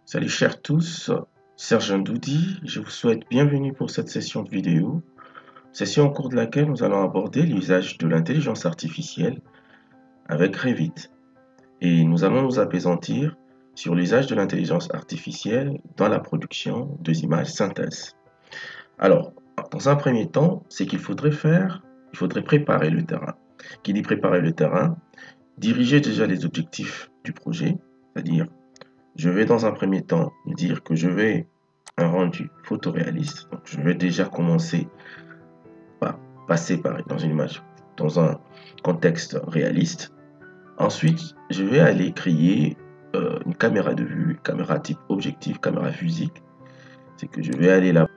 Salut chers tous, Sergent Doudi, je vous souhaite bienvenue pour cette session de vidéo, session au cours de laquelle nous allons aborder l'usage de l'intelligence artificielle avec Revit. Et nous allons nous appesantir sur l'usage de l'intelligence artificielle dans la production des images synthèse. Alors, dans un premier temps, ce qu'il faudrait faire, il faudrait préparer le terrain. Qui dit préparer le terrain, diriger déjà les objectifs du projet, c'est-à-dire je vais dans un premier temps dire que je vais un rendu photoréaliste. Donc, je vais déjà commencer par passer dans une image, dans un contexte réaliste. Ensuite, je vais aller créer une caméra de vue, caméra type objectif, caméra physique. C'est que je vais aller là.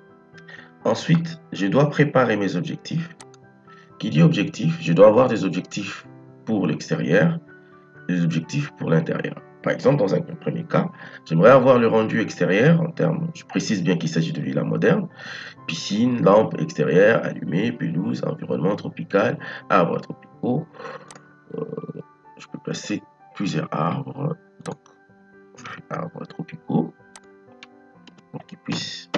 Ensuite, je dois préparer mes objectifs. Qui dit objectif, je dois avoir des objectifs pour l'extérieur, des objectifs pour l'intérieur. Par exemple, dans un premier cas, j'aimerais avoir le rendu extérieur en termes, je précise bien qu'il s'agit de villas modernes, piscine, lampes extérieures, allumées, pelouse, environnement tropical, arbres tropicaux. Je peux placer plusieurs arbres, donc je fais arbres tropicaux, pour qu'ils puissent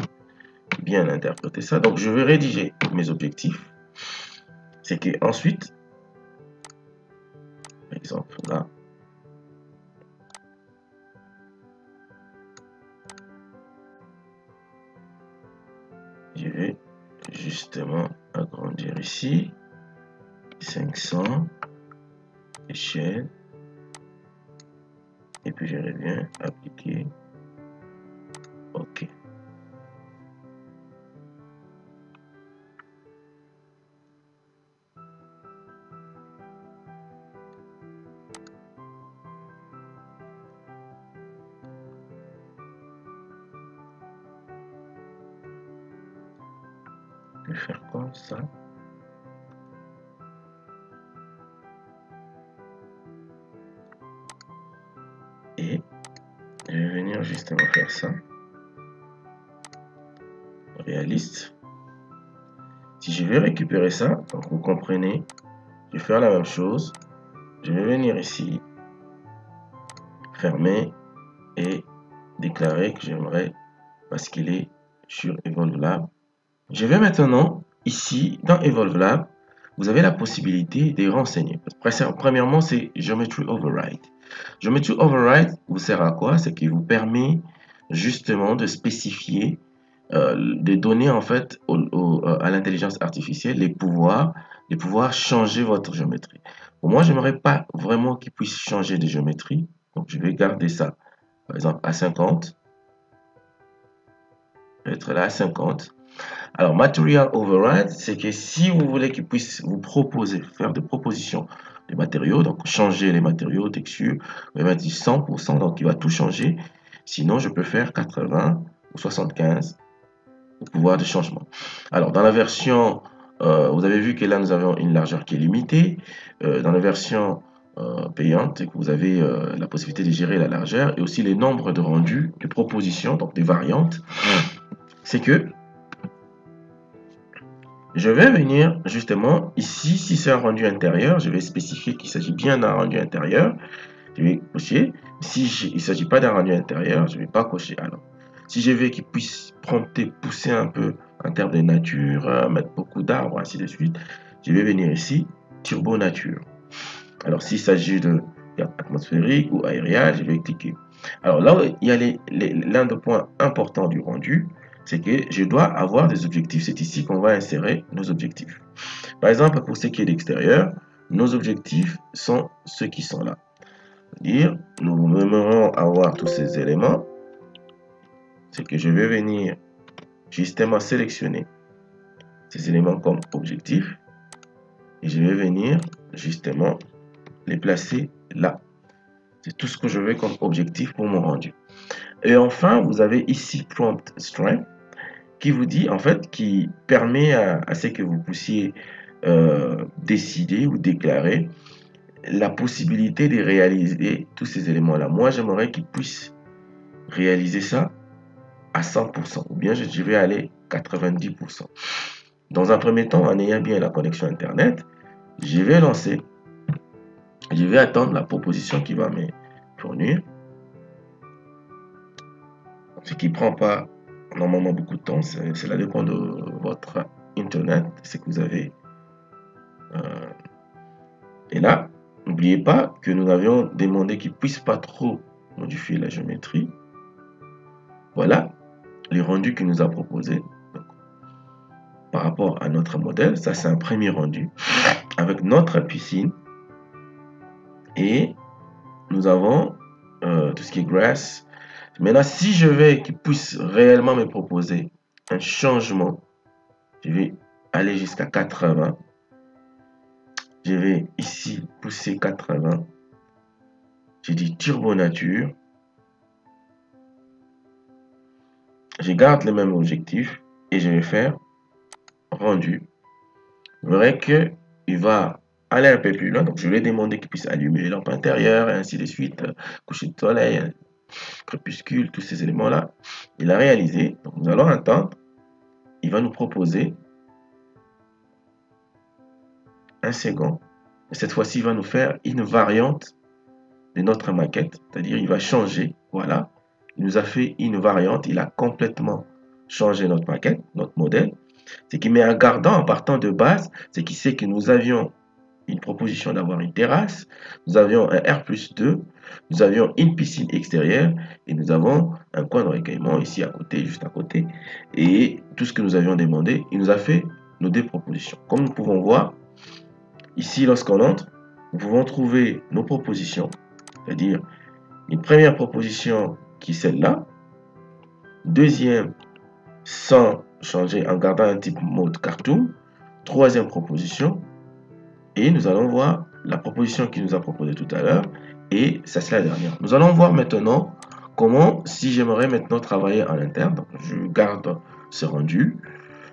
bien interpréter ça. Donc je vais rédiger mes objectifs. C'est que ensuite, par exemple là, je vais justement agrandir ici, 500, échelle, et puis je reviens appliquer, OK. Je vais faire comme ça. Et je vais venir justement faire ça. Réaliste. Si je vais récupérer ça, donc vous comprenez, je vais faire la même chose. Je vais venir ici, fermer et déclarer que j'aimerais basculer sur Evolve Lab. Je vais maintenant, ici, dans Evolve Lab, vous avez la possibilité de renseigner. Premièrement, c'est Geometry Override. Geometry Override vous sert à quoi? C'est qu'il vous permet justement de spécifier, de donner en fait à l'intelligence artificielle les pouvoirs changer votre géométrie. Pour moi, j'aimerais pas vraiment qu'il puisse changer de géométrie. Donc, je vais garder ça, par exemple, à 50. Je vais être là à 50. Alors, Material Override, c'est que si vous voulez qu'il puisse vous proposer, faire des propositions de matériaux, donc changer les matériaux, textures, vous va dire 100%, donc il va tout changer. Sinon, je peux faire 80 ou 75 au pouvoir de changement. Alors, dans la version, vous avez vu que là, nous avons une largeur qui est limitée. Dans la version payante, vous avez la possibilité de gérer la largeur et aussi les nombres de rendus, de propositions, donc des variantes. C'est que je vais venir justement ici, si c'est un rendu intérieur, je vais spécifier qu'il s'agit bien d'un rendu intérieur. Je vais cocher. Si il ne s'agit pas d'un rendu intérieur, je ne vais pas cocher. Alors, si je veux qu'il puisse prompter, pousser un peu en termes de nature, mettre beaucoup d'arbres, ainsi de suite, je vais venir ici, Turbo Nature. Alors, s'il s'agit de atmosphérique ou aérien, je vais cliquer. Alors là, il y a l'un des points importants du rendu, c'est que je dois avoir des objectifs. C'est ici qu'on va insérer nos objectifs. Par exemple, pour ce qui est d'extérieur, nos objectifs sont ceux qui sont là. C'est-à-dire, nous aimerons avoir tous ces éléments. C'est que je vais venir justement sélectionner ces éléments comme objectifs. Et je vais venir justement les placer là. C'est tout ce que je veux comme objectif pour mon rendu. Et enfin, vous avez ici Prompt Strength qui vous dit, en fait, qui permet à ce que vous puissiez décider ou déclarer la possibilité de réaliser tous ces éléments-là. Moi, j'aimerais qu'ils puissent réaliser ça à 100%, ou bien je vais aller 90%. Dans un premier temps, en ayant bien la connexion Internet, je vais lancer, je vais attendre la proposition qui va me fournir. ce qui ne prend pas normalement beaucoup de temps. Cela dépend de votre internet, ce que vous avez. Et là, n'oubliez pas que nous avions demandé qu'il ne puisse pas trop modifier la géométrie. Voilà les rendus qu'il nous a proposés. Donc, par rapport à notre modèle, ça c'est un premier rendu avec notre piscine. Et nous avons tout ce qui est grass. Maintenant, si je veux qu'il puisse réellement me proposer un changement, je vais aller jusqu'à 80. Je vais ici pousser 80. J'ai dit turbo nature. Je garde le même objectif et je vais faire rendu. Vous verrez qu'il va aller un peu plus loin. Donc, je lui ai demandé qu'il puisse allumer les lampes intérieures et ainsi de suite. Coucher de soleil, crépuscule, tous ces éléments-là. Il a réalisé. Donc, nous allons attendre. Il va nous proposer un second. Et cette fois-ci, il va nous faire une variante de notre maquette. C'est-à-dire, il va changer. Voilà. Il nous a fait une variante. Il a complètement changé notre maquette, notre modèle. C'est qu'il met en gardant, en partant de base, c'est qu'il sait que nous avions une proposition d'avoir une terrasse, nous avions un R+2, nous avions une piscine extérieure et nous avons un coin de recueillement ici à côté, juste à côté. Et tout ce que nous avions demandé, il nous a fait nos deux propositions. Comme nous pouvons voir, ici lorsqu'on entre, nous pouvons trouver nos propositions, c'est-à-dire une première proposition qui est celle-là, deuxième sans changer en gardant un type mode cartoon, troisième proposition, et nous allons voir la proposition qu'il nous a proposée tout à l'heure, et ça c'est la dernière. Nous allons voir maintenant comment, si j'aimerais maintenant travailler en interne, donc je garde ce rendu,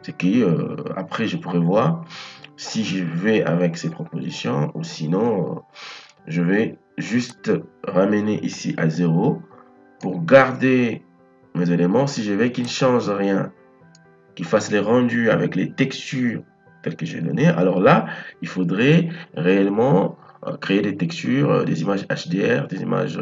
c'est qui après je pourrais voir si je vais avec ces propositions ou sinon je vais juste ramener ici à 0 pour garder mes éléments. Si je veux qu'ils ne changent rien, qu'ils fassent les rendus avec les textures telles que j'ai données, alors là, il faudrait réellement créer des textures, des images HDR, des images,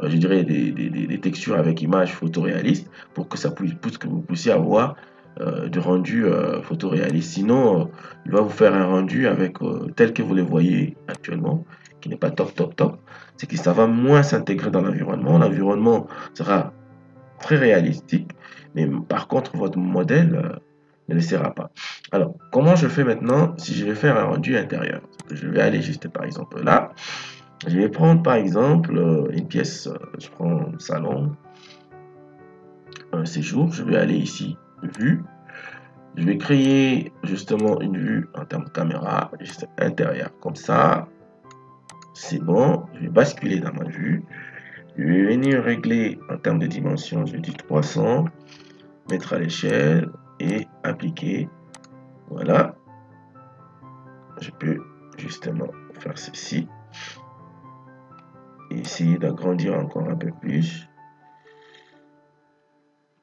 je dirais, des textures avec images photoréalistes pour que ça puisse, que vous puissiez avoir de rendu photoréaliste. Sinon, il va vous faire un rendu avec tel que vous le voyez actuellement, qui n'est pas top. C'est que ça va moins s'intégrer dans l'environnement. L'environnement sera très réalistique, mais par contre, votre modèle ne le sera pas. Alors, comment je fais maintenant si je vais faire un rendu intérieur? Je vais aller juste par exemple là. Je vais prendre par exemple une pièce, je prends salon, un séjour, je vais aller ici, vue. Je vais créer justement une vue en termes de caméra, juste intérieur, comme ça. C'est bon, je vais basculer dans ma vue. Je vais venir régler en termes de dimension, je dis 300, mettre à l'échelle et appliquer. Voilà. Je peux justement faire ceci et essayer d'agrandir encore un peu plus.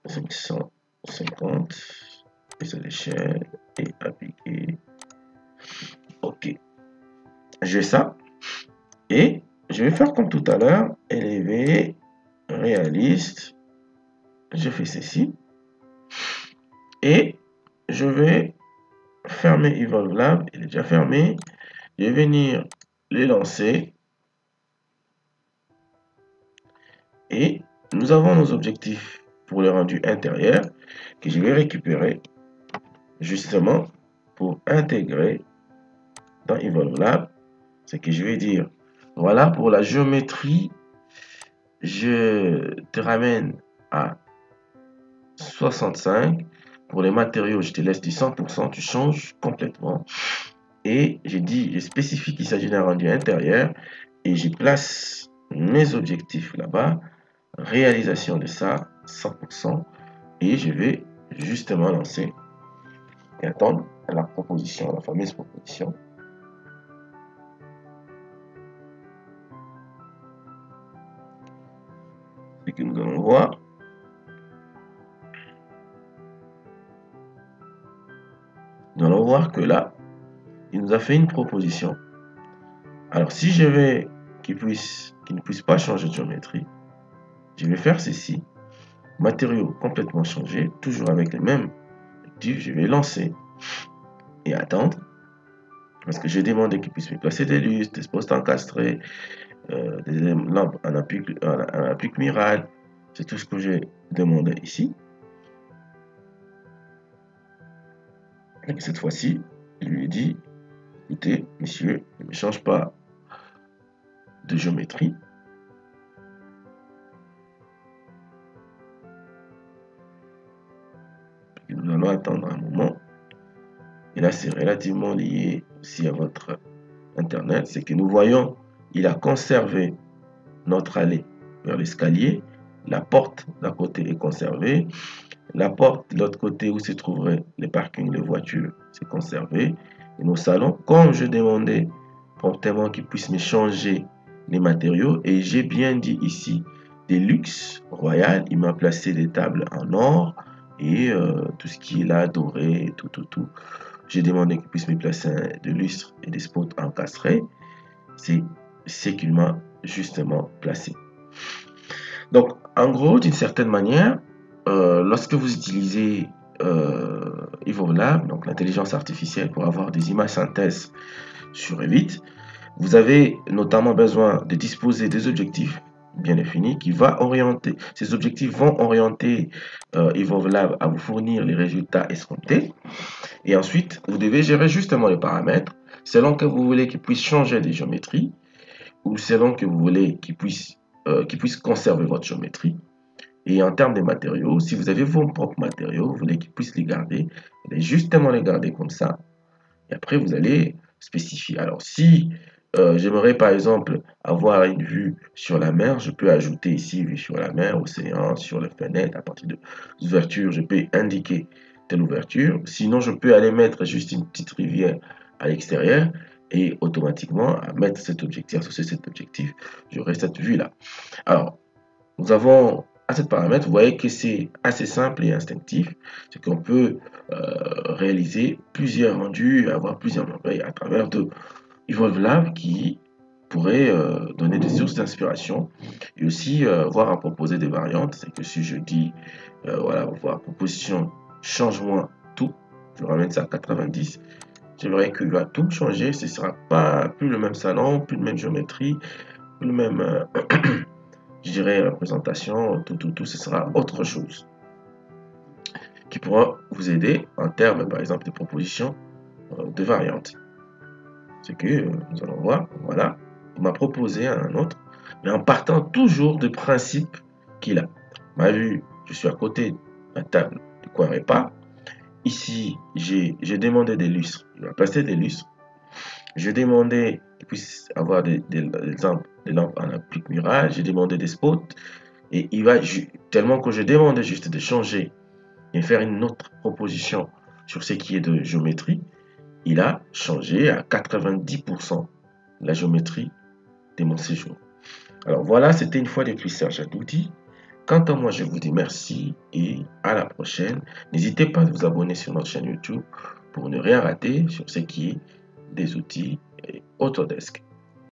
550, mise à l'échelle et appliquer. Ok. J'ai ça. Et je vais faire comme tout à l'heure, élevé, réaliste. Je fais ceci. Et je vais fermer Evolve Lab. Il est déjà fermé. Je vais venir les lancer. Et nous avons nos objectifs pour le rendu intérieur que je vais récupérer justement pour intégrer dans Evolve Lab. Ce que je vais dire, voilà pour la géométrie, je te ramène à 65. Pour les matériaux, je te laisse du 100%, tu changes complètement. Et j'ai dit, je spécifie qu'il s'agit d'un rendu intérieur et je place mes objectifs là-bas. Réalisation de ça, 100%. Et je vais justement lancer et attendre la proposition, la fameuse proposition. Ce que nous allons voir. Nous allons voir que là, il nous a fait une proposition. Alors, si je veux qu'il ne puisse pas changer de géométrie, je vais faire ceci. matériaux complètement changés, toujours avec les mêmes objectifs. Je vais lancer et attendre. Parce que j'ai demandé qu'il puisse me placer des lustres, des postes encastrés, des lampes en applique murale. C'est tout ce que j'ai demandé ici. Et cette fois-ci, je lui ai dit, écoutez, monsieur, ne me change pas de géométrie. Et nous allons attendre un moment. Et là, c'est relativement lié aussi à votre Internet. C'est que nous voyons, il a conservé notre allée vers l'escalier. La porte d'un côté est conservée. La porte de l'autre côté où se trouveraient les parkings de voitures, c'est conservé. Et nos salons, comme je demandais promptement qu'ils puissent me changer les matériaux, et j'ai bien dit ici des luxe royal, il m'a placé des tables en or et tout ce qui est là doré, tout. J'ai demandé qu'il puisse me placer de lustres et des spots encastrés. C'est ce qu'il m'a justement placé. Donc, en gros, d'une certaine manière, lorsque vous utilisez EvolveLab, donc l'intelligence artificielle, pour avoir des images synthèse sur Revit, vous avez notamment besoin de disposer des objectifs bien définis qui va orienter. Ces objectifs vont orienter EvolveLab à vous fournir les résultats escomptés. Et ensuite, vous devez gérer justement les paramètres selon que vous voulez qu'ils puissent changer des géométries ou selon que vous voulez qu'ils puissent conserver votre géométrie. Et en termes de matériaux, si vous avez vos propres matériaux, vous voulez qu'ils puissent les garder, vous allez justement les garder comme ça. Et après, vous allez spécifier. Alors, si j'aimerais par exemple avoir une vue sur la mer, je peux ajouter ici vue sur la mer, océan, sur les fenêtres, à partir de l'ouverture, je peux indiquer telle ouverture. Sinon, je peux aller mettre juste une petite rivière à l'extérieur et automatiquement mettre cet objectif, associer cet objectif, j'aurai cette vue-là. Alors, nous avons à cet paramètre, vous voyez que c'est assez simple et instinctif, c'est qu'on peut réaliser plusieurs rendus, avoir plusieurs merveilles à travers de EvolveLab qui pourrait donner des sources d'inspiration et aussi voir à proposer des variantes. C'est que si je dis, voilà, voir proposition, change-moi tout, je ramène ça à 90, j'aimerais qu'il va tout changer, ce ne sera pas plus le même salon, plus de même géométrie, plus le même... je dirais représentation, tout, ce sera autre chose qui pourra vous aider en termes, par exemple, de propositions de variantes. C'est que nous allons voir, voilà, il m'a proposé un autre, mais en partant toujours du principe qu'il a. Ma vue, je suis à côté de la table du coin repas. Ici, j'ai demandé des lustres, il m'a placé des lustres. J'ai demandé qu'il puisse avoir des lampes en applique murale, j'ai demandé des spots. Et il va, tellement que je demandais juste de changer et faire une autre proposition sur ce qui est de géométrie, il a changé à 90% la géométrie de mon séjour. Alors voilà, c'était une fois de plus Serge Adoudi. Quant à moi, je vous dis merci et à la prochaine. N'hésitez pas à vous abonner sur notre chaîne YouTube pour ne rien rater sur ce qui est des outils Autodesk.